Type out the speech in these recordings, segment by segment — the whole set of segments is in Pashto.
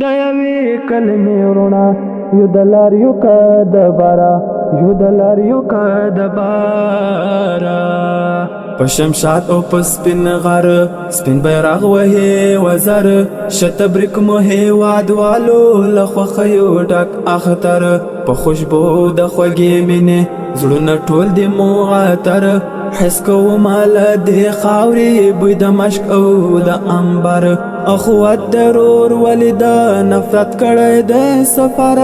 د یوې کلمې وروڼه یو د لاریو که د بارا یو د لاریو که د بارا په شمشاد او په سپین غر سپین بیرغ وهې وزر شتبرک مو هېواد والو له خوښیو ډک اختر په خوشبو د خوږې مینې زړونه ټول دې مو عطر حس کوم له دې خاورې بوی د مشک او د عنبر اخوت درور ولې د نفرت کړی د سفر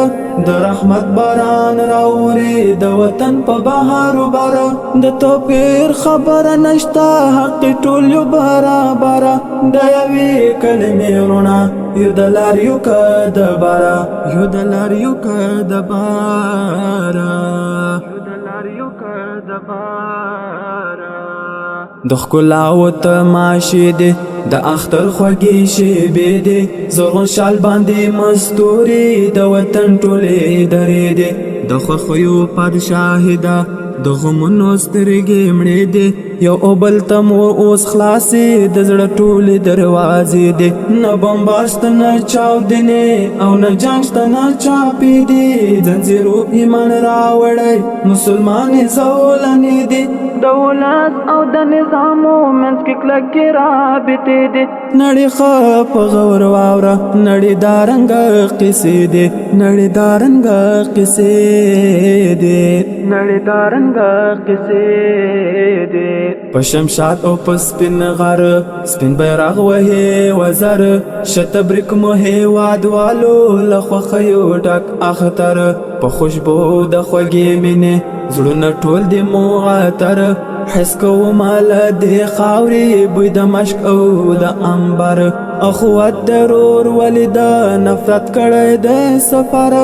د رحمت باران راوري د وطن په بهارو بار د توپیر خبره نشته حق ټول یو برابر د یوې کلمې وروڼه یو د لاریو که د بارا یو د لاریو که د بارا د ښکلا و تماشې دي د اختر خوږې شیبې دي زرغون شال باندې مستوري د وطن ټولې درې دي د خوښیو پادشاهي ده د غمونو سترګې مړې دي یو او بل ته مو اوس خلاصې د زړه ټولې دروازې دي نه بمبار شته نه چاودنې او نه جنګ شته نه چاپې دي ځنځیرو ایمان راوړی مسلمانې زولنې دي دولت او د نظامو منځ کې کلکې رابطې دي نړۍ ښه په غور واوره نړۍ دارنګه قصې دي نړۍ دارنګه قصې دي نړۍ دارنګه قصې دي په شمشاد او په سپین غر سپین بیرغ وهې وزر شتبرک مو هېواد والو له خوښیو ډک اختر په خوشبو د خوږې مینې زړونه ټول دې مو عطر حس کوم له دې خاورې بوی د مشک او د عنبر اخوت درور ولې د نفرت کړی د سفر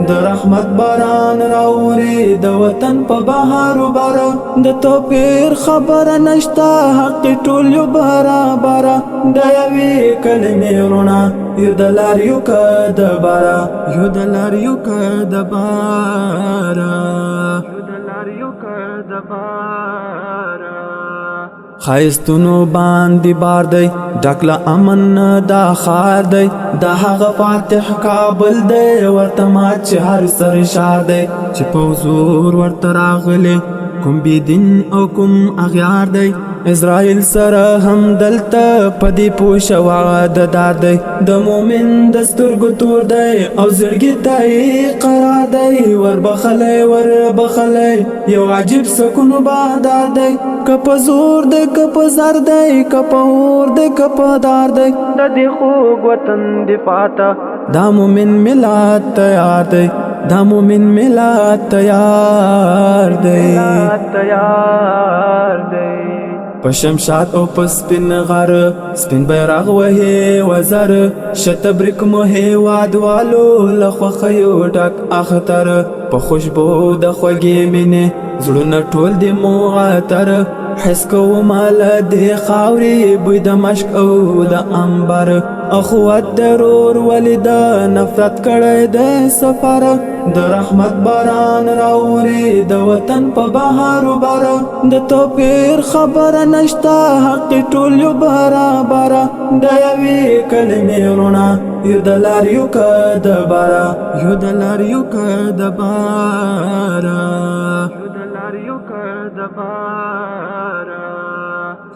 د رحمت باران راوري د وطن په بهارو بار د توپیر خبره نشته حق ټول یو برابر د یوې کلمې وروڼه یو د لاریو که د بارا یو د لاریو که د بارا خایستونو باندې بار دی ډکله امن دا خار دی دا هغه فاتح کابل دی ورته مات چې هر سر شار دی چې په حضور ورته راغلی کوم بېدین او کوم اغیار دی اسرائیل سره هم دلته پدې پوښه وعده دار دی د مؤمن د سترګو تور دی او زړګي ته قرار دی وربخلی یو عجیب سکون بادار دی که په زور دی که په زر دی که په اور دی که په دار دی د دې خوږ وطن دفاع ته دا مؤمن ملت تیار دی دا مؤمن ملت تیار دی په شمشاد او په سپین غر سپین بیرغ وهې وزر شتبرک مو هېواد والو له خوښیو ډک اختر په خوشبو د خوږې مینې زړونه ټول دې مو عطر حس کوم له دې خاورې بوی د مشک او د عنبر اخوت درور ولې د نفرت کړی د سفر د رحمت باران راوري د وطن په بهارو بار د توپیر خبره نشته حق ټول یو برابر د یوې کلمې وروڼه یو د لاریو که د بارا یو د لاریو که د بارا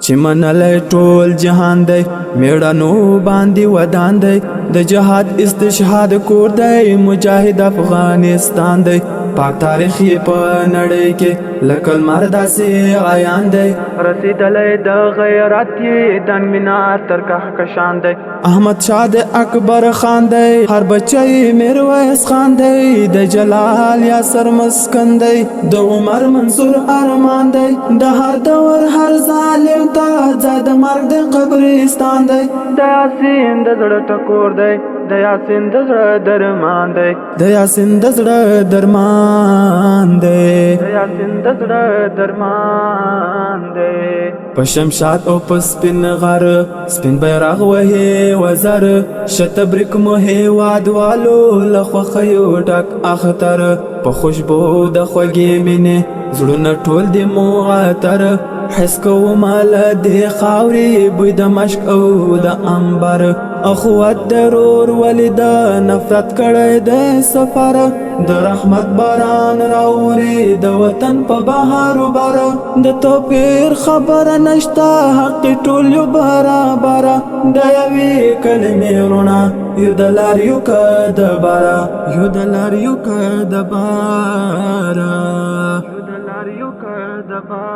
چې منلی ټول جهان دی میړانو باندې ودان دی د جهاد استشهاد کور دی مجاهد افغانستان دی پاک تاریخ یې په نړۍ کې لکه لمر داسې عیان دی رسېدلی د غیرت یې دنګ مینار تر کهکشان دی احمد شاه د اکبر خان دی هر بچی میرویس خان دی د جلال یاسر مسکن دی د عمر منصور ارمان دی د هر دور هر ظالم ته ځای د مرګ د قبرستان دی د یاسین د زړه ټکور دی د یاسین د زړه درمان دی د یاسین د زړه درمان دی د یاسین د زړه درمان دی په شمشاد او په سپین غر سپین بیرغ وهې وزر شتبرک مو هېواد والو له خوښیو ډک اختر په خوشبو د خوږې مینې زړونه ټول دې مو عطر حس کوم له دې خاورې بوی د مشک او د عنبر اخوت ضرور ولید نفرت کړی د سفر د رحمت باران راوري د وطن په بهار بر د توپیر خبر نشتا حق ټول یو برابر د یوې کلمې رڼا یو د لار یو کدبره یو د لار یو کدبره یو د لار یو کدبره